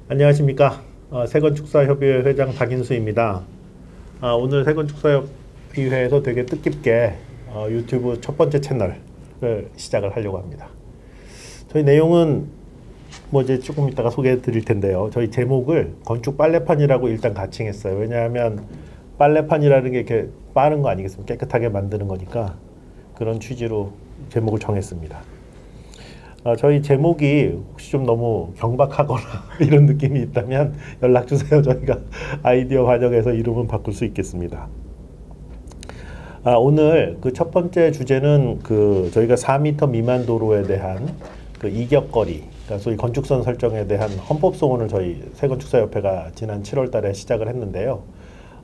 안녕하십니까. 세건축사협의회 회장 박인수입니다. 오늘 세건축사협의회에서 되게 뜻깊게 유튜브 첫 번째 채널을 시작을 하려고 합니다. 저희 내용은 뭐 이제 조금 이따가 소개해 드릴 텐데요. 저희 제목을 건축 빨래판이라고 일단 가칭했어요. 왜냐하면 빨래판이라는 게 이렇게 빠른 거 아니겠습니까? 깨끗하게 만드는 거니까 그런 취지로 제목을 정했습니다. 저희 제목이 혹시 좀 너무 경박하거나 이런 느낌이 있다면 연락 주세요. 저희가 아이디어 반영해서 이름은 바꿀 수 있겠습니다. 오늘 그 첫 번째 주제는 저희가 4m 미만 도로에 대한 그 이격거리, 그러니까 소위 건축선 설정에 대한 헌법 소원을 저희 세건축사협회가 지난 7월 달에 시작을 했는데요.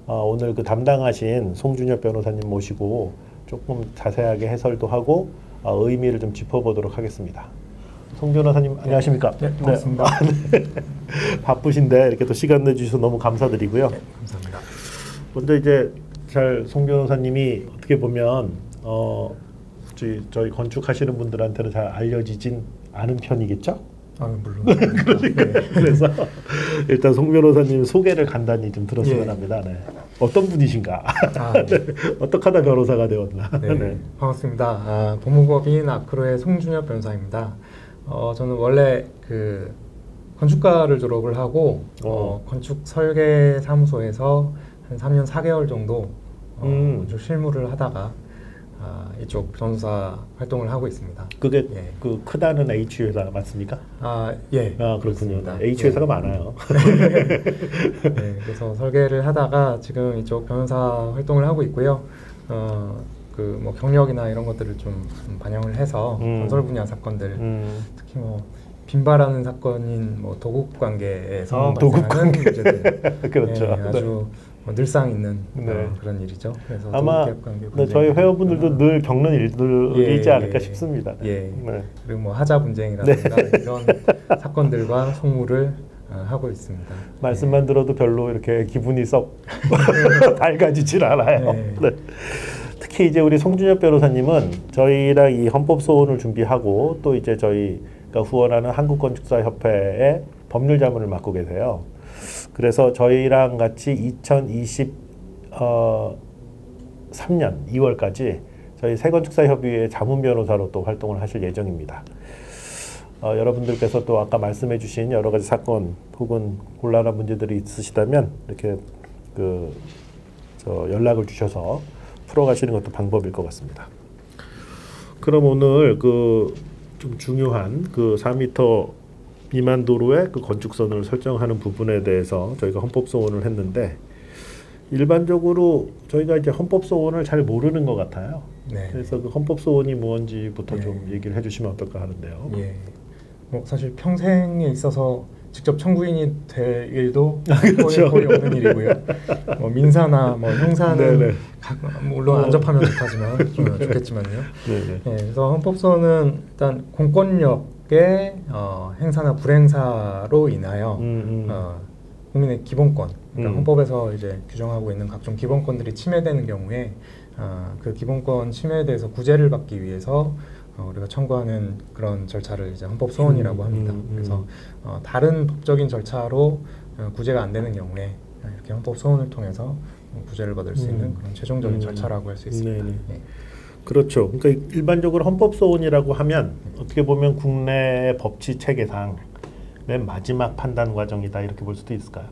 오늘 그 담당하신 송준엽 변호사님 모시고 조금 자세하게 해설도 하고 의미를 좀 짚어보도록 하겠습니다. 송 변호사님 안녕하십니까? 네, 반갑습니다. 네. 바쁘신데 이렇게 또 시간 내주셔서 너무 감사드리고요. 네, 감사합니다. 먼저 이제 송 변호사님이 어떻게 보면 저희 건축하시는 분들한테는 잘 알려지진 않은 편이겠죠? 물론. 그러니까 네. 그래서 일단 송 변호사님 소개를 간단히 좀 들었으면 예. 합니다. 네. 어떤 분이신가? 네. 어떻게 하다 변호사가 되었나? 네. 네. 반갑습니다. 법무법인 아크로의 송준엽 변호사입니다. 저는 원래 그 건축과를 졸업을 하고 건축 설계 사무소에서 한 3년 4개월 정도 건축 실무를 하다가 이쪽 변호사 활동을 하고 있습니다. 그게 예. 그 크다는 H 회사 맞습니까? 예. 그렇군요. 그렇습니다. H 회사가 많아요. 네, 그래서 설계를 하다가 지금 이쪽 변호사 활동을 하고 있고요. 뭐 경력이나 이런 것들을 좀 반영을 해서 건설 분야 사건들, 특히 뭐 빈발하는 사건인 뭐 도급 관계에서 발생하는 문제들, 그렇죠. 네, 아주 늘상 있는 네. 그런 일이죠. 그래서 아마 저희 회원분들도 늘 겪는 일들이지 않을까 싶습니다. 예. 네. 그리고 뭐 하자 분쟁이라든가 이런 사건들과 송무를 하고 있습니다. 말씀만 들어도 별로 이렇게 기분이 썩 밝아지질 않아요. 네. 네. 특히 이제 우리 송준엽 변호사님은 저희랑 이 헌법 소원을 준비하고 또 이제 저희가 후원하는 한국건축사협회의 법률 자문을 맡고 계세요. 그래서 저희랑 같이 2023년 2월까지 저희 세건축사협의회 자문 변호사로 또 활동을 하실 예정입니다. 여러분들께서 또 아까 말씀해 주신 여러 가지 사건 혹은 곤란한 문제들이 있으시다면 이렇게 연락을 주셔서 풀어가시는 것도 방법일 것 같습니다. 그럼 오늘 좀 중요한 4m 미만 도로의 건축선을 설정하는 부분에 대해서 저희가 헌법 소원을 했는데 일반적으로 저희가 이제 헌법 소원을 잘 모르는 것 같아요. 네. 그래서 그 헌법 소원이 뭔지부터 네. 좀 얘기를 해주시면 어떨까 하는데요. 예. 뭐 사실 평생에 있어서 직접 청구인이 될 일도 그렇죠. 거의 없는 일이고요. 뭐 민사나 뭐 형사는 네네. 물론 안접하면 좋다지만 좀 좋겠지만요. 네네. 예, 그래서 헌법소원은 일단 공권력의 행사나 불행사로 인하여 국민의 기본권, 그러니까 헌법에서 이제 규정하고 있는 각종 기본권들이 침해되는 경우에 그 기본권 침해에 대해서 구제를 받기 위해서 우리가 청구하는 그런 절차를 이제 헌법 소원이라고 합니다. 그래서 다른 법적인 절차로 구제가 안 되는 경우에 이렇게 헌법 소원을 통해서 구제를 받을 수 있는 그런 최종적인 절차라고 할 수 있습니다. 네. 그렇죠. 그러니까 일반적으로 헌법 소원이라고 하면 어떻게 보면 국내 법치 체계상 맨 마지막 판단 과정이다 이렇게 볼 수도 있을까요?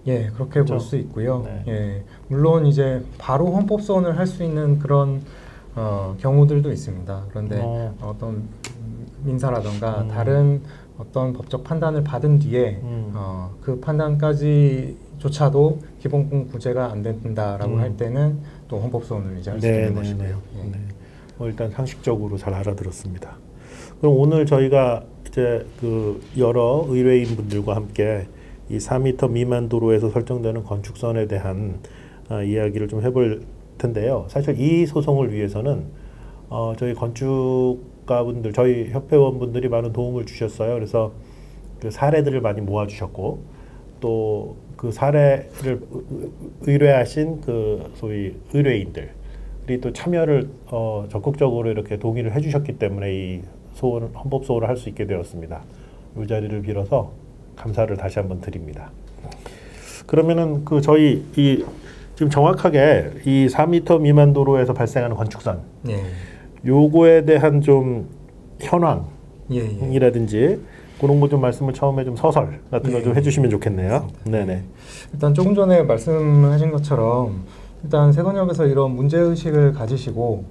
예, 그렇게 그렇죠? 볼 수 있고요. 네. 예, 물론 이제 바로 헌법 소원을 할 수 있는 그런 경우들도 있습니다. 그런데 어떤 민사라던가 다른 어떤 법적 판단을 받은 뒤에 그 판단까지조차도 기본권 구제가 안 된다라고 할 때는 또 헌법 소원을 이제 할 수 있는 것이고요. 예. 네. 일단 상식적으로 잘 알아들었습니다. 그럼 오늘 저희가 이제 여러 의뢰인 분들과 함께 이 4m 미만 도로에서 설정되는 건축선에 대한 이야기를 좀 해볼 텐데요. 사실 이 소송을 위해서는 저희 건축가분들, 저희 협회원분들이 많은 도움을 주셨어요. 그래서 그 사례들을 많이 모아주셨고 또 그 사례를 의뢰하신 소위 의뢰인들이 또 참여를 적극적으로 이렇게 동의를 해주셨기 때문에 이 헌법 소원을 할 수 있게 되었습니다. 이 자리를 빌어서 감사를 다시 한번 드립니다. 그러면은 그 저희 이 지금 정확하게 이 4m 미만 도로에서 발생하는 건축선 예. 요거에 대한 좀 예. 현황이라든지 그런 거 좀 말씀을 처음에 좀 서설 같은 거 좀 해주시면 좋겠네요. 네네. 일단 조금 전에 말씀하신 것처럼 일단 세건역에서 이런 문제 의식을 가지시고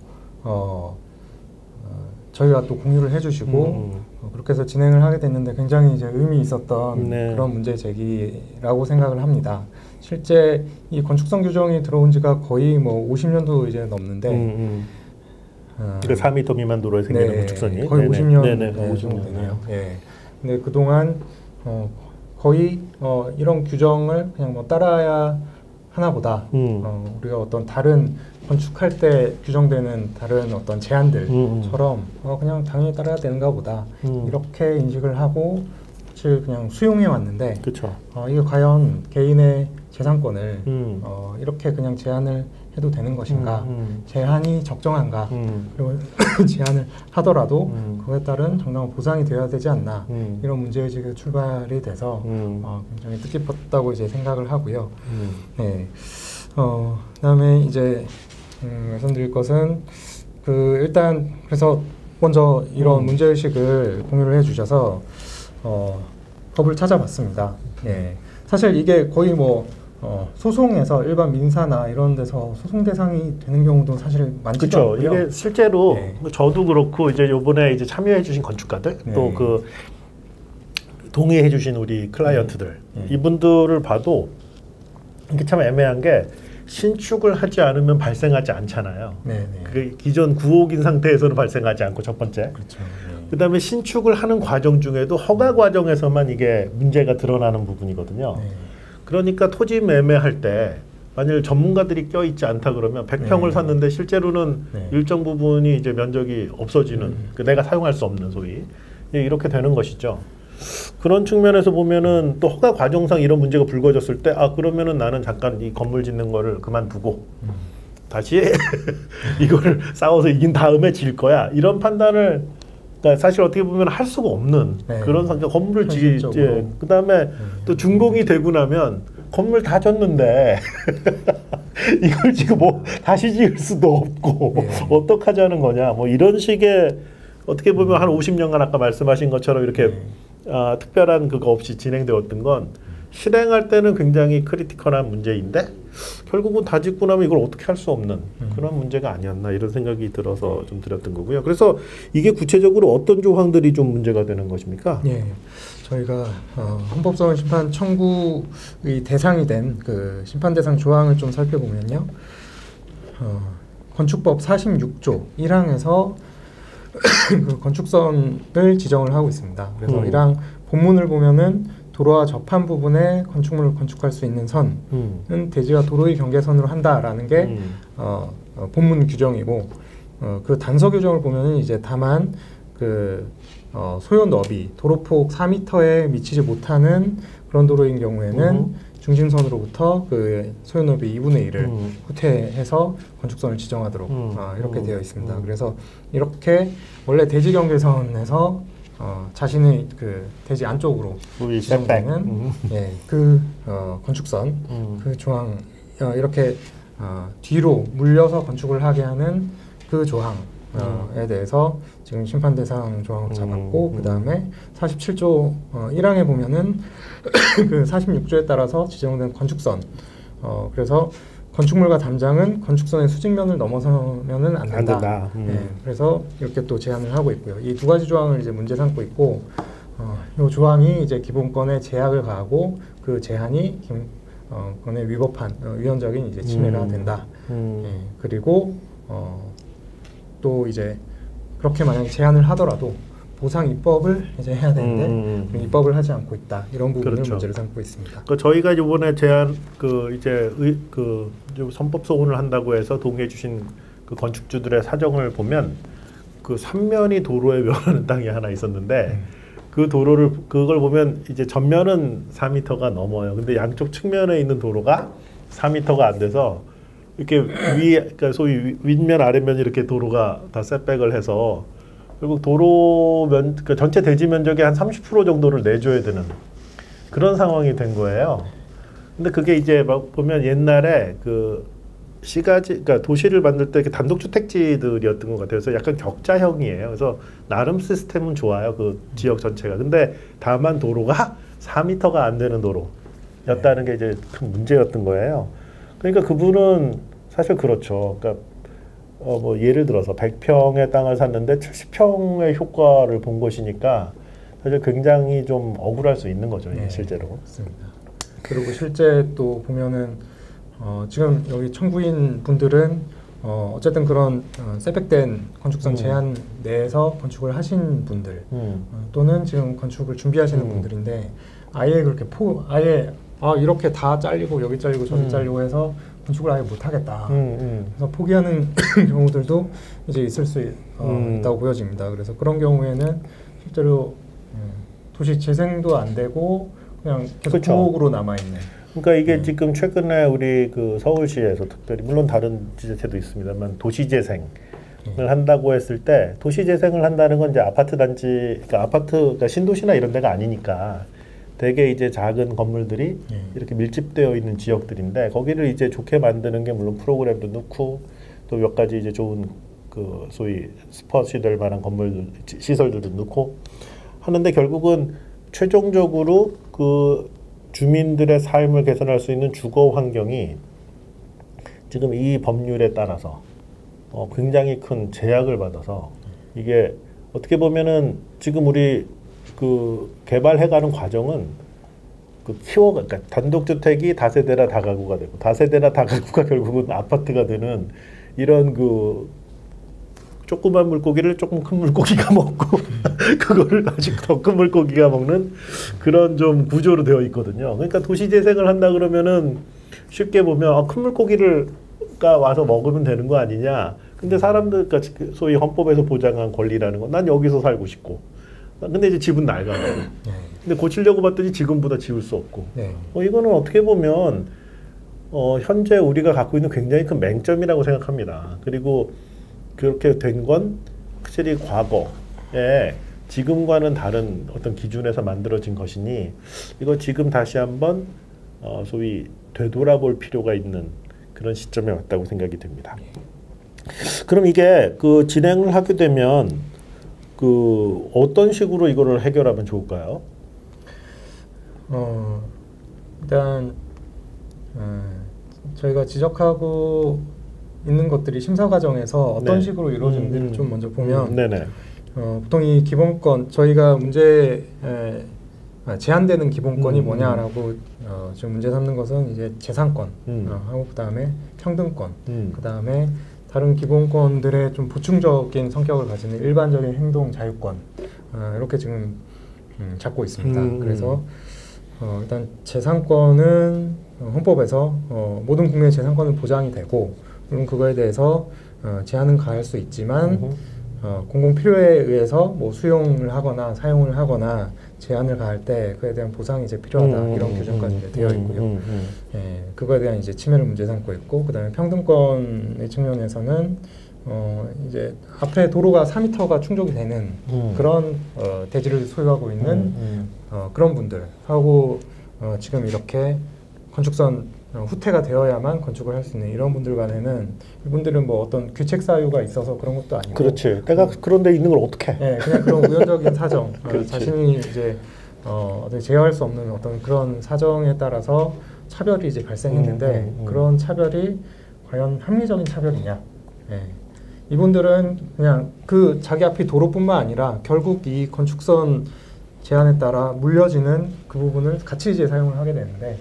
저희가 또 공유를 해주시고 그렇게 해서 진행을 하게 됐는데 굉장히 이제 의미 있었던 네. 그런 문제 제기라고 생각을 합니다. 실제 이 건축성 규정이 들어온 지가 거의 뭐 50년도 이제 넘는데 그 4m 미만 도로에 생기는 네, 건축선이 거의 네네. 50년 네네. 네, 50년 정도 되네요. 예. 근데 그동안 거의 이런 규정을 그냥 뭐 따라야 하나 보다. 우리가 어떤 다른 건축할 때 규정되는 다른 어떤 제한들처럼 그냥 당연히 따라야 되는가 보다. 이렇게 인식을 하고 사실 그냥 수용해 왔는데 그렇죠. 이게 과연 개인의 재산권을 이렇게 그냥 제한을 해도 되는 것인가, 제한이 적정한가, 그리고 제한을 하더라도 그에 따른 정당한 보상이 되어야 되지 않나, 이런 문제의식의 출발이 돼서 굉장히 뜻깊었다고 이제 생각을 하고요. 네. 그다음에 이제 말씀드릴 것은 일단 그래서 먼저 이런 문제의식을 공유를 해주셔서 법을 찾아봤습니다. 예. 사실 이게 거의 뭐 소송에서 일반 민사나 이런 데서 소송 대상이 되는 경우도 사실 많지도 않고요. 이게 실제로 네. 저도 그렇고 이제 요번에 이제 참여해주신 건축가들 네. 또 그 동의해주신 우리 클라이언트들 이분들을 봐도 이게 참 애매한 게 신축을 하지 않으면 발생하지 않잖아요. 네. 그 기존 구옥인 상태에서는 발생하지 않고 첫 번째. 그렇죠. 그다음에 신축을 하는 과정 중에도 허가 과정에서만 이게 문제가 드러나는 부분이거든요. 네. 그러니까 토지 매매할 때 만일 전문가들이 껴있지 않다 그러면 100평을 샀는데 실제로는 일정 부분이 이제 면적이 없어지는 내가 사용할 수 없는 소위 이렇게 되는 것이죠. 그런 측면에서 보면은 또 허가 과정상 이런 문제가 불거졌을 때 그러면은 나는 잠깐 이 건물 짓는 거를 그만두고 다시 이거를 싸워서 이긴 다음에 질 거야 이런 판단을 그러니까 사실 어떻게 보면 할 수가 없는 그런 상태. 건물을 그 다음에 또 준공이 되고 나면 건물 다 졌는데 이걸 지금 뭐 다시 지을 수도 없고 어떡하자는 거냐 뭐 이런 식의 어떻게 보면 한 50년간 아까 말씀하신 것처럼 이렇게 특별한 그거 없이 진행되었던 건 실행할 때는 굉장히 크리티컬한 문제인데 결국은 다 짓고 나면 이걸 어떻게 할 수 없는 그런 문제가 아니었나 이런 생각이 들어서 좀 드렸던 거고요. 그래서 이게 구체적으로 어떤 조항들이 좀 문제가 되는 것입니까? 예, 저희가 헌법소원 심판 청구의 대상이 된 그 심판 대상 조항을 좀 살펴보면요, 건축법 46조 1항에서 그 건축선을 지정을 하고 있습니다. 그래서 1항 본문을 보면은 도로와 접한 부분에 건축물을 건축할 수 있는 선은 대지와 도로의 경계선으로 한다라는 게 본문 규정이고 그 단서 규정을 보면은 이제 다만 그 소요 너비 도로폭 4m에 미치지 못하는 그런 도로인 경우에는 중심선으로부터 그 소요 너비 2분의 1을 후퇴해서 건축선을 지정하도록 이렇게 되어 있습니다. 그래서 이렇게 원래 대지 경계선에서 자신의 그 대지 안쪽으로 지정되는 그 건축선 그 조항 이렇게 뒤로 물려서 건축을 하게 하는 그 조항에 대해서 지금 심판 대상 조항으로 잡았고 그 다음에 47조 1항에 보면은 그 46조에 따라서 지정된 건축선 그래서 건축물과 담장은 건축선의 수직면을 넘어서면은 안 된다. 그래서 이렇게 또 제한을 하고 있고요. 이 두 가지 조항을 이제 문제 삼고 있고, 이 조항이 이제 기본권에 제약을 가하고 그 제한이 기본권에 위법한 위헌적인 이제 침해가 된다. 그리고 또 이제 그렇게 만약에 제한을 하더라도 보상 입법을 이제 해야 되는데 입법을 하지 않고 있다. 이런 부분을 문제를 삼고 있습니다. 저희가 이번에 제안 이제 선법 소원을 한다고 해서 동의해주신 그 건축주들의 사정을 보면 그 3면이 도로에 면하는 땅이 하나 있었는데 그 도로를 그걸 보면 이제 전면은 4m가 넘어요. 근데 양쪽 측면에 있는 도로가 4m가 안 돼서 이렇게 그러니까 소위 윗면 아랫면 이렇게 도로가 다 셋백을 해서 결국 도로 그러니까 전체 대지 면적의 한 30% 정도를 내줘야 되는 그런 상황이 된 거예요. 근데 그게 이제 막 보면 옛날에 그 시가지, 그러니까 도시를 만들 때 이렇게 단독주택지들이었던 것 같아요. 그래서 약간 격자형이에요. 그래서 나름 시스템은 좋아요. 그 지역 전체가. 근데 다만 도로가 4m가 안 되는 도로였다는 게 이제 큰 문제였던 거예요. 그러니까 그분은 사실 그렇죠. 그러니까 뭐 예를 들어서 100평의 땅을 샀는데 70평의 효과를 본 것이니까 사실 굉장히 좀 억울할 수 있는 거죠. 네, 실제로. 맞습니다. 그리고 실제 또 보면은 지금 여기 청구인 분들은 어쨌든 그런 세백된 건축선 제한 내에서 건축을 하신 분들 또는 지금 건축을 준비하시는 분들인데 아예 그렇게 아예 이렇게 다 잘리고 여기 잘리고 저기 잘리고 해서 건축을 아예 못하겠다. 그래서 포기하는 경우들도 이제 있을 수 있다고 보여집니다. 그래서 그런 경우에는 실제로 도시 재생도 안 되고 그냥 계속 부옥으로 남아 있는. 그러니까 이게 지금 최근에 우리 그 서울시에서 특별히 물론 다른 지자체도 있습니다만 도시재생을 한다고 했을 때 도시재생을 한다는 건 이제 아파트 단지, 그러니까 신도시나 이런 데가 아니니까 되게 이제 작은 건물들이 이렇게 밀집되어 있는 지역들인데 거기를 이제 좋게 만드는 게 물론 프로그램도 넣고 또 몇 가지 이제 좋은 그 소위 스폿이 될 만한 건물들 시설들도 넣고 하는데 결국은 최종적으로 그 주민들의 삶을 개선할 수 있는 주거 환경이 지금 이 법률에 따라서 굉장히 큰 제약을 받아서 이게 어떻게 보면은 지금 우리 그 개발해가는 과정은 그러니까 단독주택이 다세대나 다가구가 되고 다세대나 다가구가 결국은 아파트가 되는 이런 그 조그만 물고기를 조금 큰 물고기가 먹고 그거를 아직 더 큰 물고기가 먹는 그런 좀 구조로 되어 있거든요. 그러니까 도시재생을 한다 그러면은 쉽게 보면 큰 물고기를 와서 먹으면 되는 거 아니냐. 근데 사람들, 그러니까 소위 헌법에서 보장한 권리라는 건 난 여기서 살고 싶고. 근데 이제 집은 낡아요. 근데 고치려고 봤더니 지금보다 지을 수 없고. 이거는 어떻게 보면 현재 우리가 갖고 있는 굉장히 큰 맹점이라고 생각합니다. 그리고 그렇게 된 건 확실히 과거에 지금과는 다른 어떤 기준에서 만들어진 것이니 이거 지금 다시 한번 소위 되돌아볼 필요가 있는 그런 시점에 왔다고 생각이 됩니다. 그럼 이게 그 진행을 하게 되면 그 어떤 식으로 이거를 해결하면 좋을까요? 일단 저희가 지적하고 있는 것들이 심사 과정에서 어떤 식으로 이루어지는지를 좀 먼저 보면 보통 이 기본권 저희가 제한되는 기본권이 뭐냐라고 지금 문제 삼는 것은 이제 재산권 하고 그다음에 평등권 그다음에 다른 기본권들의 좀 보충적인 성격을 가지는 일반적인 행동 자유권 이렇게 지금 잡고 있습니다. 그래서 일단 재산권은 헌법에서 모든 국민의 재산권은 보장이 되고 물론 그거에 대해서 제한은 가할 수 있지만 공공 필요에 의해서 뭐 수용을 하거나 사용을 하거나 제한을 가할 때 그에 대한 보상이 이제 필요하다 이런 규정까지 이제 되어 있고요. 그거에 대한 이제 침해를 문제 삼고 있고 그다음에 평등권의 측면에서는 이제 앞에 도로가 4m가 충족이 되는 그런 대지를 소유하고 있는 그런 분들하고 지금 이렇게 건축선 후퇴가 되어야만 건축을 할 수 있는 이런 분들 간에는 이분들은 뭐 어떤 규책 사유가 있어서 그런 것도 아니고 그렇지. 내가 그런 데 있는 걸 어떻게 해? 네, 그냥 그런 우연적인 사정 자신이 이제 어떻게 제어할 수 없는 어떤 그런 사정에 따라서 차별이 이제 발생했는데 그런 차별이 과연 합리적인 차별이냐? 이분들은 그냥 그 자기 앞이 도로뿐만 아니라 결국 이 건축선 제한에 따라 물려지는 그 부분을 같이 이제 사용을 하게 되는데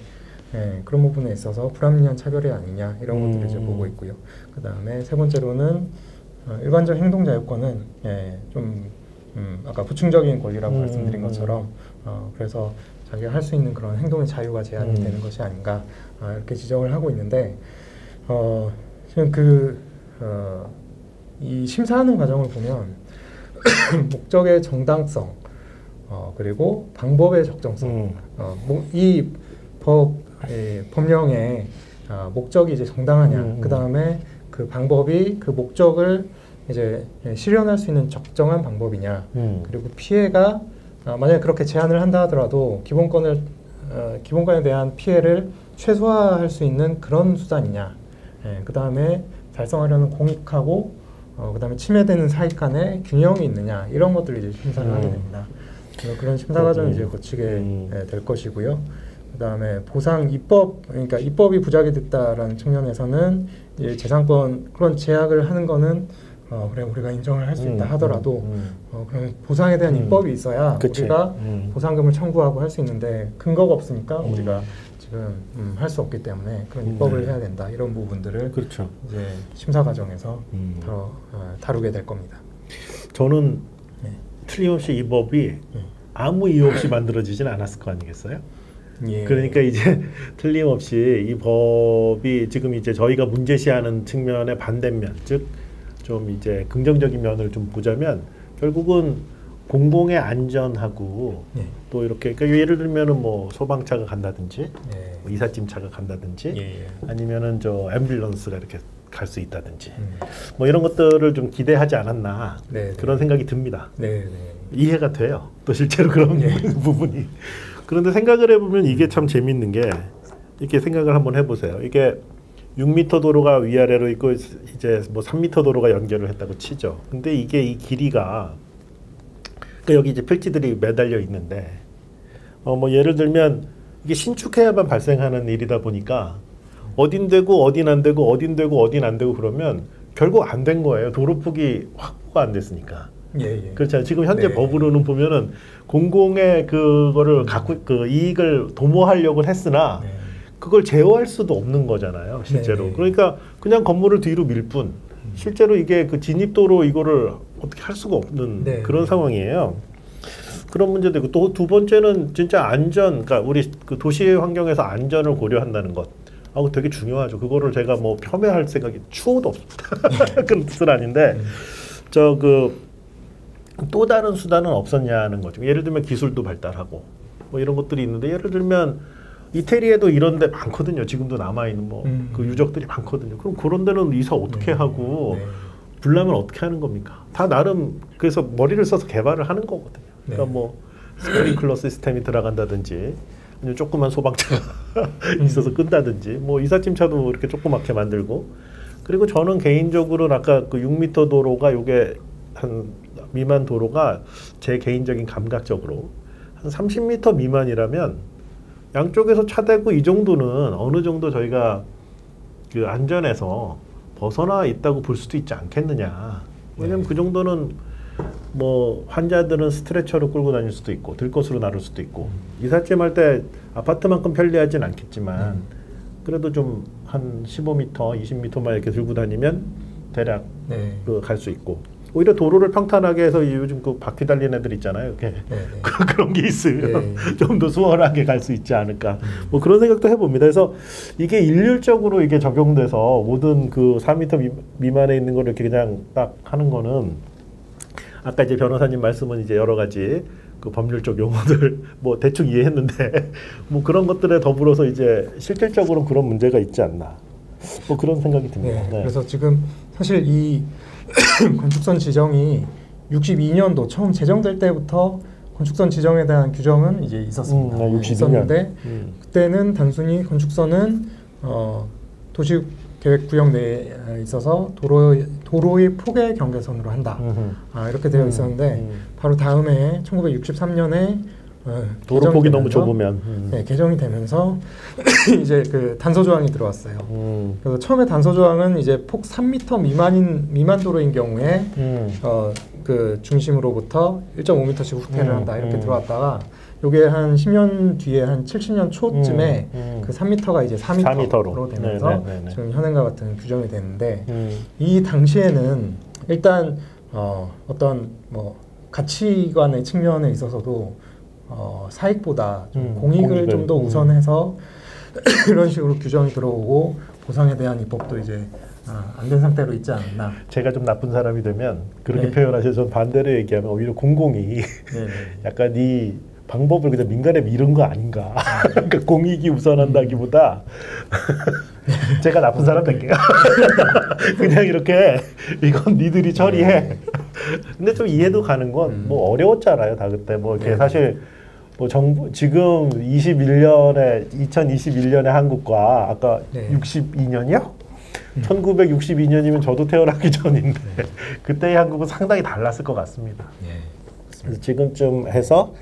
그런 부분에 있어서 불합리한 차별이 아니냐 이런 것들을 이제 보고 있고요. 그 다음에 세 번째로는 일반적 행동 자유권은 좀 아까 보충적인 권리라고 말씀드린 것처럼 그래서 자기가 할 수 있는 그런 행동의 자유가 제한이 되는 것이 아닌가 이렇게 지적을 하고 있는데 지금 이 심사하는 과정을 보면 목적의 정당성 그리고 방법의 적정성 이 법령의 목적이 이제 정당하냐 그 다음에 그 방법이 그 목적을 이제 실현할 수 있는 적정한 방법이냐 그리고 피해가 만약에 그렇게 제한을 한다 하더라도 기본권을 기본권에 대한 피해를 최소화할 수 있는 그런 수단이냐. 그 다음에 달성하려는 공익하고 그 다음에 침해되는 사익 간의 균형이 있느냐 이런 것들을 이제 심사를 하게 됩니다. 그런 심사 과정을 이제 거치게 될 것이고요. 그 다음에 보상 입법, 그러니까 입법이 부작이 됐다라는 측면에서는 이제 재산권 그런 제약을 하는 거는 그래 우리가 인정을 할 수 있다 하더라도 그럼 보상에 대한 입법이 있어야 그치. 우리가 보상금을 청구하고 할 수 있는데 근거가 없으니까 우리가 지금 할 수 없기 때문에 그런 입법을 해야 된다 이런 부분들을 그렇죠. 이제 심사 과정에서 다루게 될 겁니다. 저는 틀림없이 이 법이 아무 이유 없이 만들어지진 않았을 거 아니겠어요? 예. 그러니까 이제 틀림없이 이 법이 지금 이제 저희가 문제시하는 측면의 반대면, 즉 좀 이제 긍정적인 면을 좀 보자면 결국은 공공의 안전하고 또 이렇게 그러니까 예를 들면은 뭐 소방차가 간다든지 뭐 이삿짐차가 간다든지 아니면은 저 앰뷸런스가 이렇게 갈 수 있다든지 뭐 이런 것들을 좀 기대하지 않았나 그런 생각이 듭니다. 이해가 돼요. 또 실제로 그런 부분이. 그런데 생각을 해보면 이게 참 재밌는 게 이렇게 생각을 한번 해보세요. 이게 6m 도로가 위아래로 있고 이제 뭐 3m 도로가 연결을 했다고 치죠. 근데 이게 이 길이가 그러니까 여기 이제 필지들이 매달려 있는데 뭐 예를 들면 이게 신축해야만 발생하는 일이다 보니까 어딘 되고 어딘 안 되고 어딘 되고 어딘 안 되고 그러면 결국 안 된 거예요. 도로 폭이 확보가 안 됐으니까. 그렇죠. 지금 현재 법으로는 보면은 공공의 그거를 갖고 그 이익을 도모하려고 했으나 그걸 제어할 수도 없는 거잖아요, 실제로. 그러니까 그냥 건물을 뒤로 밀 뿐 실제로 이게 그 진입도로 이거를 어떻게 할 수가 없는 그런 상황이에요. 그런 문제도 있고 또 두 번째는 진짜 안전, 그러니까 우리 그 도시 환경에서 안전을 고려한다는 것. 되게 중요하죠. 그거를 제가 뭐 폄훼할 생각이 추호도 없습니다. 그런 뜻은 아닌데 또 다른 수단은 없었냐는 거죠. 예를 들면 기술도 발달하고 뭐 이런 것들이 있는데 예를 들면 이태리에도 이런 데 많거든요. 지금도 남아있는 뭐 그 유적들이 많거든요. 그럼 그런 데는 이사 어떻게 하고 불나면 어떻게 하는 겁니까? 다 나름 그래서 머리를 써서 개발을 하는 거거든요. 그러니까 뭐 스프링클러 시스템이 들어간다든지 아니면 조그만 소방차가 있어서 끈다든지 뭐 이삿짐차도 이렇게 조그맣게 만들고 그리고 저는 개인적으로 아까 그 6m 도로가 요게 한 미만 도로가 제 개인적인 감각적으로 한 30m 미만이라면 양쪽에서 차 대고 이 정도는 어느 정도 저희가 그 안전에서 벗어나 있다고 볼 수도 있지 않겠느냐. 왜냐면 그 정도는 뭐 환자들은 스트레처로 끌고 다닐 수도 있고 들것으로 나를 수도 있고 이삿짐 할 때 아파트만큼 편리하진 않겠지만 그래도 좀 한 15m, 20m만 이렇게 들고 다니면 대략 갈 수 있고 오히려 도로를 평탄하게 해서 요즘 그 바퀴 달린 애들 있잖아요. 이렇게 그런 게 있으면 좀 더 수월하게 갈 수 있지 않을까. 뭐 그런 생각도 해봅니다. 그래서 이게 일률적으로 이게 적용돼서 모든 그 4m 미만에 있는 거를 이렇게 그냥 딱 하는 거는 아까 이제 변호사님 말씀은 이제 여러 가지 그 법률적 용어들 뭐 대충 이해했는데 뭐 그런 것들에 더불어서 이제 실질적으로 그런 문제가 있지 않나. 뭐 그런 생각이 듭니다. 그래서 지금 사실 이 건축선 지정이 62년도 처음 제정될 때부터 건축선 지정에 대한 규정은 이제 있었습니다. 있었는데 그때는 단순히 건축선은 도시계획구역 내에 있어서 도로의 폭의 경계선으로 한다. 이렇게 되어 있었는데 바로 다음해 1963년에 도로 폭이 너무 좁으면 개정이 되면서 이제 그 단서 조항이 들어왔어요. 그래서 처음에 단서 조항은 이제 폭 3m 미만 도로인 경우에 그 중심으로부터 1.5m씩 후퇴를 한다 이렇게 들어왔다가 요게 한 10년 뒤에 한 70년 초쯤에 그 3m가 이제 4m로 되면서 지금 현행과 같은 규정이 됐는데 이 당시에는 일단 어떤 뭐 가치관의 측면에 있어서도 사익보다 공익을 좀 더 우선해서 이런 식으로 규정이 들어오고 보상에 대한 입법도 이제 안 된 상태로 있지 않나. 제가 좀 나쁜 사람이 되면 그렇게 표현하셔서 전 반대로 얘기하면 오히려 공공이 약간 이 방법을 그냥 민간에 미룬 거 아닌가. 그러니까 공익이 우선한다기보다 제가 나쁜 사람 될게요. 그냥 이렇게 이건 니들이 처리해. 근데 좀 이해도 가는 건 뭐 어려웠잖아요. 다 그때 뭐 이렇게 사실 뭐 정부 지금 2021년의 한국과 아까 네. 62년이요? 1962년이면 저도 태어나기 전인데 그때의 한국은 상당히 달랐을 것 같습니다. 그래서 지금쯤 해서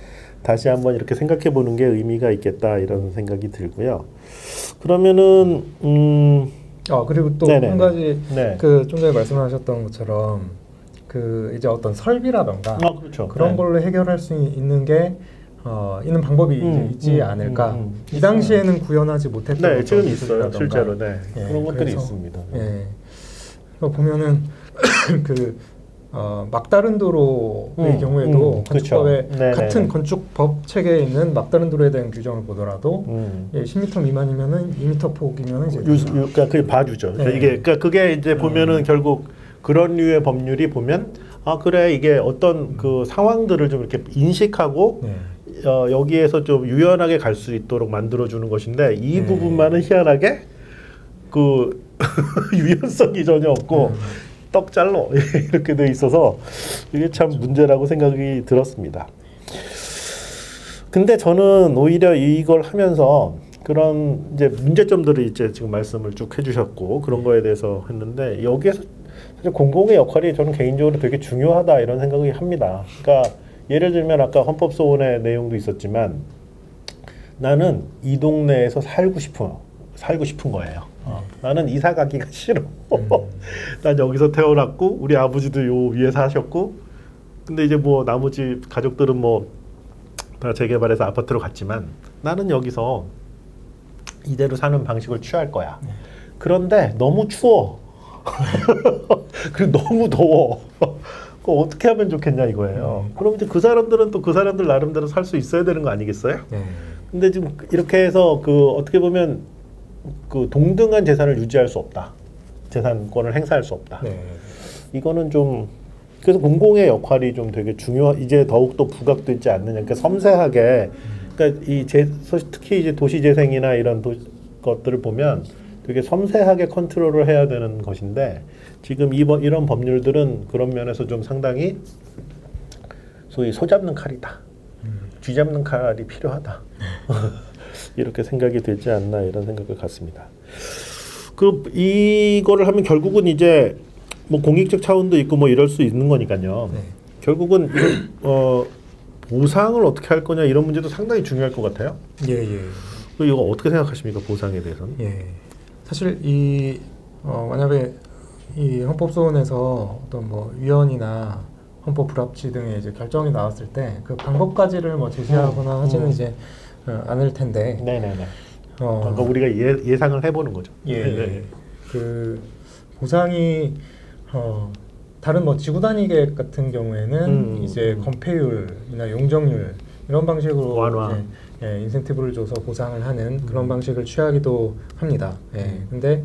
다시 한번 이렇게 생각해 보는 게 의미가 있겠다 이런 생각이 들고요. 그러면은 그리고 또 네네네. 한 가지 네. 그 좀 전에 말씀하셨던 것처럼 그 이제 어떤 설비라던가 그렇죠. 그런 네. 걸로 해결할 수 있는 게 있는 방법이 이제 있지 않을까. 이 당시에는 구현하지 못했던 네, 어떤 지금 있어요. 기술이라던가. 실제로 네. 예, 그런 것들이 그래서, 있습니다. 예. 그래서 보면은 그 막다른 도로의 경우에도 건축법에 그쵸. 같은 건축법 체계에 있는 막다른 도로에 대한 규정을 보더라도 10m 미만이면은 2m 폭이면은 이제 그러니까 그게 봐주죠. 네. 이게 그러니까 그게 이제 보면은 결국 그런 류의 법률이 보면 그래 이게 어떤 그 상황들을 좀 이렇게 인식하고 네. 여기에서 좀 유연하게 갈 수 있도록 만들어주는 것인데 이 네. 부분만은 희한하게 그 유연성이 전혀 없고 떡 잘라 이렇게 돼 있어서 이게 참 문제라고 생각이 들었습니다. 근데 저는 오히려 이걸 하면서 그런 이제 문제점들을 이제 지금 말씀을 쭉 해주셨고 그런 거에 대해서 했는데 여기에서 사실 공공의 역할이 저는 개인적으로 되게 중요하다 이런 생각이 합니다. 그러니까 예를 들면 아까 헌법소원의 내용도 있었지만 나는 이 동네에서 살고 싶은 거예요. 나는 이사 가기가 싫어. 난 여기서 태어났고 우리 아버지도 요 위에 사셨고 근데 이제 뭐 나머지 가족들은 뭐 다 재개발해서 아파트로 갔지만 나는 여기서 이대로 사는 방식을 취할 거야. 그런데 너무 추워. 그리고 너무 더워. 그거 어떻게 하면 좋겠냐 이거예요. 그럼 이제 그 사람들은 또 그 사람들 나름대로 살 수 있어야 되는 거 아니겠어요? 근데 지금 이렇게 해서 그 어떻게 보면 그 동등한 재산을 유지할 수 없다. 재산권을 행사할 수 없다. 이거는 좀 그래서 공공의 역할이 좀 되게 이제 더욱 더 부각되지 않느냐. 그러니까 섬세하게 그러니까 특히 이제 도시재생이나 이런 것들을 보면 되게 섬세하게 컨트롤을 해야 되는 것인데 지금 이런 법률들은 그런 면에서 좀 상당히 소위 소잡는 칼이다. 쥐잡는 칼이 필요하다. 이렇게 생각이 되지 않나 이런 생각을 갖습니다. 이거를 하면 결국은 이제 뭐 공익적 차원도 있고 뭐 이럴 수 있는 거니까요. 결국은 보상을 어떻게 할 거냐 이런 문제도 상당히 중요할 것 같아요. 이거 어떻게 생각하십니까? 보상에 대해서는? 사실 만약에 이 헌법소원에서 어떤 뭐 위헌이나 헌법 불합치 등의 이제 결정이 나왔을 때 그 방법까지를 뭐 제시하거나 하지는 이제 않을 텐데. 그러니까 우리가 예상을 해보는 거죠. 그 보상이 다른 뭐 지구 단위 계획 같은 경우에는 이제 건폐율이나 용적률 이런 방식으로 완화. 인센티브를 줘서 보상을 하는 그런 방식을 취하기도 합니다. 근데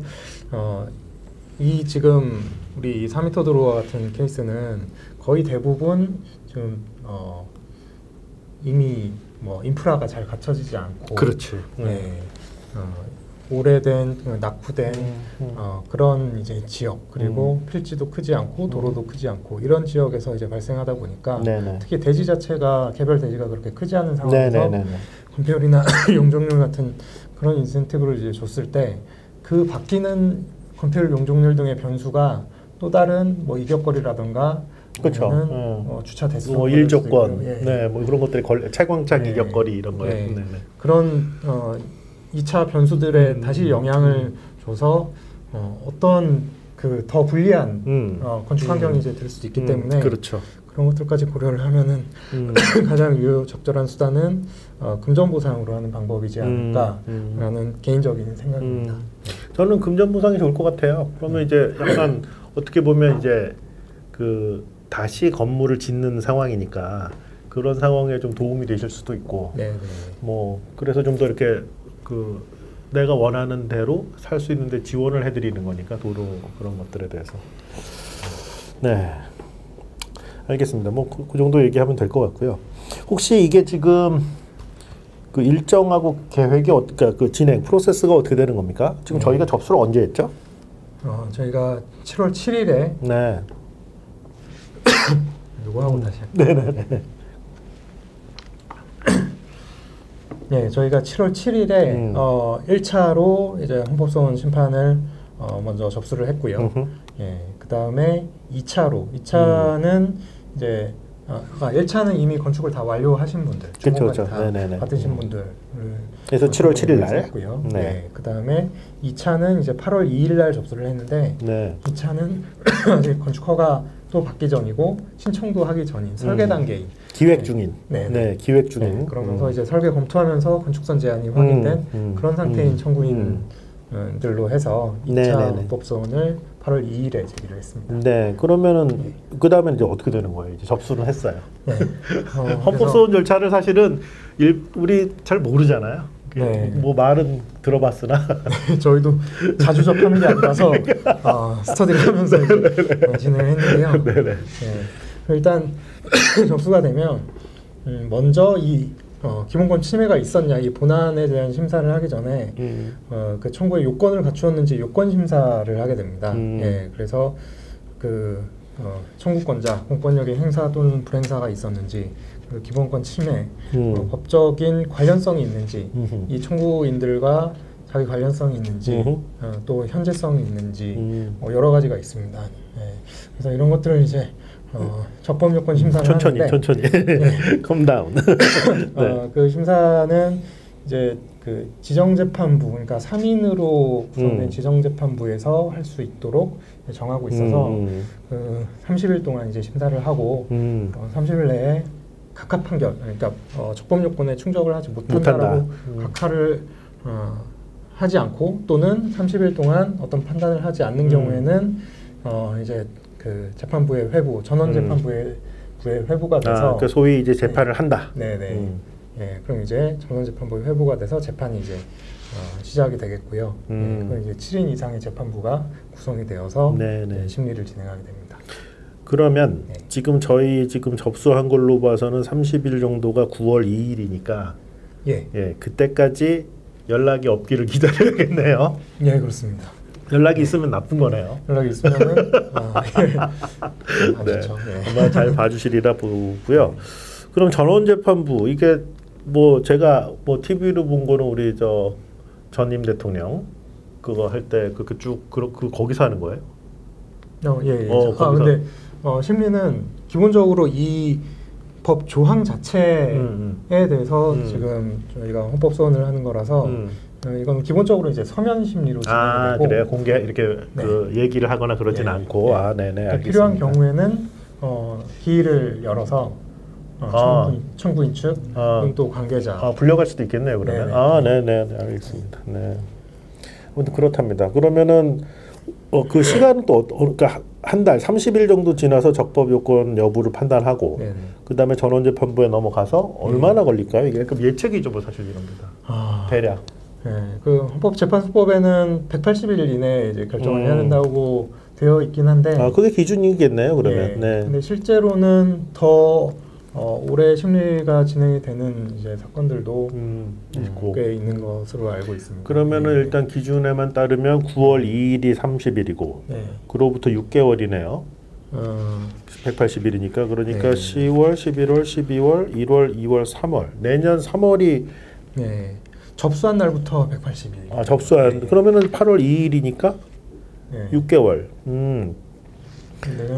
이 지금 우리 4m 도로와 같은 케이스는 거의 대부분 지금 이미 뭐 인프라가 잘 갖춰지지 않고 그렇지. 오래된 낙후된 그런 이제 지역 그리고 필지도 크지 않고 도로도 크지 않고 이런 지역에서 이제 발생하다 보니까 특히 대지 자체가 개별 대지가 그렇게 크지 않은 상황에서 건폐율이나 용적률 같은 그런 인센티브를 이제 줬을 때 그 바뀌는 건폐율 용적률 등의 변수가 또 다른 뭐 이격거리라든가 그렇죠. 주차 대수 뭐 일조권, 뭐 그런 것들이 채광창 이격거리 이런 거예요. 그런 2차 변수들에 다시 영향을 줘서 어떤 그 더 불리한 건축 환경이 이제 될 수도 있기 때문에 그런 것들까지 고려를 하면은 가장 적절한 수단은 금전보상으로 하는 방법이지 않을까라는 개인적인 생각입니다. 저는 금전보상이 좋을 것 같아요. 그러면 이제 약간 어떻게 보면 이제 그 다시 건물을 짓는 상황이니까 그런 상황에 좀 도움이 되실 수도 있고, 뭐 그래서 좀 더 이렇게 그 내가 원하는 대로 살 수 있는데 지원을 해드리는 거니까 도로 그런 것들에 대해서. 알겠습니다. 뭐 그 정도 얘기하면 될 것 같고요. 혹시 이게 지금 그 일정하고 계획이 그러니까 그 진행 프로세스가 어떻게 되는 겁니까? 지금 저희가 접수를 언제 했죠? 저희가 7월 7일에 요거 하고 다시 할게요. 네, 저희가 7월 7일에 1차로 이제 헌법소원 심판을 먼저 접수를 했고요. 예, 그 다음에 2차는 이제 1차는 이미 건축을 다 완료하신 분들, 그렇죠. 다 받으신 분들을 그래서 7월 7일 날 했고요. 네. 그 다음에 2차는 이제 8월 2일 날 접수를 했는데 2차는 아직 건축 허가 또 받기 전이고 신청도 하기 전인 설계 단계인 기획 중인 기획 중인 그러면서 이제 설계 검토하면서 건축선 제한이 확인된 그런 상태인 청구인들로 해서 2차 헌법소원을 8월 2일에 제기를 했습니다. 네, 그러면은 그 다음에 이제 어떻게 되는 거예요? 이제 접수를 했어요. 네. 헌법소원 절차를 사실은 우리 잘 모르잖아요. 뭐 말은 들어봤으나 저희도 자주 접하는 게 아니라서 스터디를 하면서 진행을 했는데요. 일단 접수가 되면 먼저 이 기본권 침해가 있었냐 이 본안에 대한 심사를 하기 전에 그 청구의 요건을 갖추었는지 요건 심사를 하게 됩니다. 그래서 그 청구권자 공권력의 행사 또는 불행사가 있었는지 그 기본권 침해 법적인 관련성이 있는지 이 청구인들과 자기 관련성이 있는지 또 현재성이 있는지 여러 가지가 있습니다. 그래서 이런 것들을 이제 적법 요건 심사를 하는데 천천히 컴다운. 그 심사는 이제 그 지정재판부 그러니까 3인으로 구성된 지정재판부에서 할 수 있도록 정하고 있어서 그 30일 동안 이제 심사를 하고 30일 내에 각하 판결 그러니까 적법 요건에 충족을 하지 못한다라고 각하를 하지 않고 또는 30일 동안 어떤 판단을 하지 않는 경우에는 이제 그 재판부의 회부 전원 재판부의 회부가 돼서 그러니까 소위 이제 재판을 한다. 그럼 이제 전원 재판부의 회부가 돼서 재판이 이제 시작이 되겠고요. 그럼 이제 7인 이상의 재판부가 구성이 되어서 심리를 진행하게 됩니다. 그러면 지금 저희 접수한 걸로 봐서는 30일 정도가 9월 2일이니까 그때까지 연락이 없기를 기다려야겠네요. 예, 그렇습니다. 연락이 있으면 나쁜 거네요. 연락이 있으면은 아마 잘 봐주시리라 보고요. 그럼 전원재판부 이게 뭐 제가 뭐 TV로 본 거는 우리 저 전임 대통령 그거 할 때 그 쭉 거기서 하는 거예요? 근데 심리는 기본적으로 이 법 조항 자체에 대해서 지금 저희가 헌법소원을 하는 거라서 이건 기본적으로 이제 서면 심리로 진행이 되고 그래요? 공개 이렇게 그 얘기를 하거나 그러진 않고 알겠습니다. 필요한 경우에는 기일을 열어서 청구인 측 또 관계자 불려갈 수도 있겠네요. 그러면 알겠습니다. 아무튼 그렇답니다. 그러면은 그 시간은 또 그러니까 한 달 30일 정도 지나서 적법 요건 여부를 판단하고 그다음에 전원재판부에 넘어가서 얼마나 걸릴까요? 이게 그럼 예측이죠, 뭐 사실 이런 게 다. 대략. 그 헌법재판소법에는 180일 이내에 이제 결정을 해야 된다고 되어 있긴 한데 그게 기준이겠네요, 그러면. 근데 실제로는 더 올해 심리가 진행이 되는 이제 사건들도 꽤 있는 것으로 알고 있습니다. 그러면은 일단 기준에만 따르면 9월 2일이 30일이고 그로부터 6개월이네요. 180일이니까 그러니까 10월, 11월, 12월, 1월, 2월, 3월 내년 3월이 접수한 날부터 180일. 접수한 그러면은 8월 2일이니까 6개월.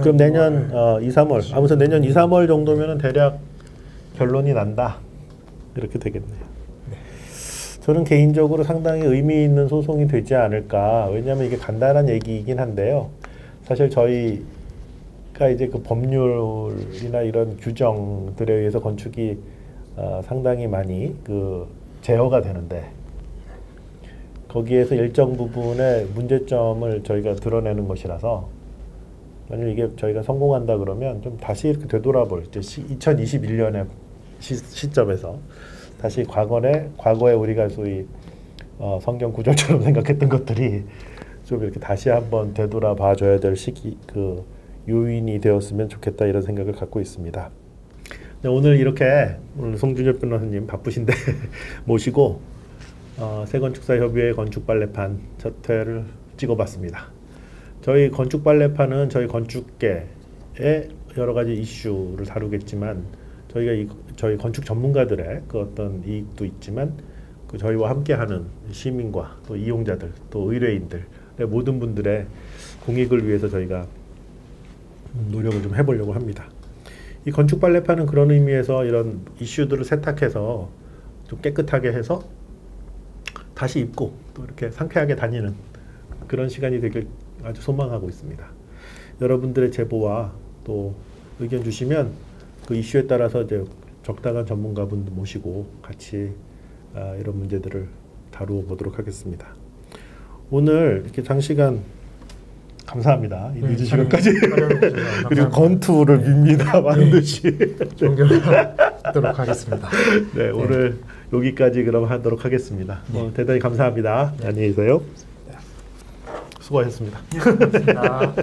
그럼 내년 2, 3월 아무튼 내년 2, 3월 정도면은 대략 결론이 난다 이렇게 되겠네요. 저는 개인적으로 상당히 의미 있는 소송이 되지 않을까. 왜냐하면 이게 간단한 얘기이긴 한데요. 사실 저희가 이제 그 법률이나 이런 규정들에 의해서 건축이 상당히 많이 그 제어가 되는데 거기에서 일정 부분의 문제점을 저희가 드러내는 것이라서 만약 이게 저희가 성공한다 그러면 좀 다시 이렇게 되돌아볼 이제 2021년의 시점에서 다시 과거에 우리가 소위 성경 구절처럼 생각했던 것들이 좀 이렇게 다시 한번 되돌아 봐줘야 될 시기 그 요인이 되었으면 좋겠다 이런 생각을 갖고 있습니다. 네, 오늘 송준엽 변호사님 바쁘신데 모시고 세건축사협의회 건축빨래판 첫 회를 찍어봤습니다. 저희 건축빨래판은 저희 건축계의 여러 가지 이슈를 다루겠지만 저희가 저희 건축 전문가들의 그 어떤 이익도 있지만 그 저희와 함께하는 시민과 또 이용자들 또 의뢰인들 모든 분들의 공익을 위해서 저희가 노력을 좀 해보려고 합니다. 이 건축 빨래판은 그런 의미에서 이런 이슈들을 세탁해서 좀 깨끗하게 해서 다시 입고 또 이렇게 상쾌하게 다니는 그런 시간이 되길 아주 소망하고 있습니다. 여러분들의 제보와 또 의견 주시면 그 이슈에 따라서 이제 적당한 전문가분들 모시고 같이 이런 문제들을 다루어 보도록 하겠습니다. 오늘 이렇게 장시간 감사합니다. 이 늦은 시간까지 그리고 건투를 밉니다. 반드시 존경하도록 하겠습니다. 네, 오늘 여기까지 그럼 하도록 하겠습니다. 대단히 감사합니다. 안녕히 계세요. 수고하셨습니다. 고맙습니다.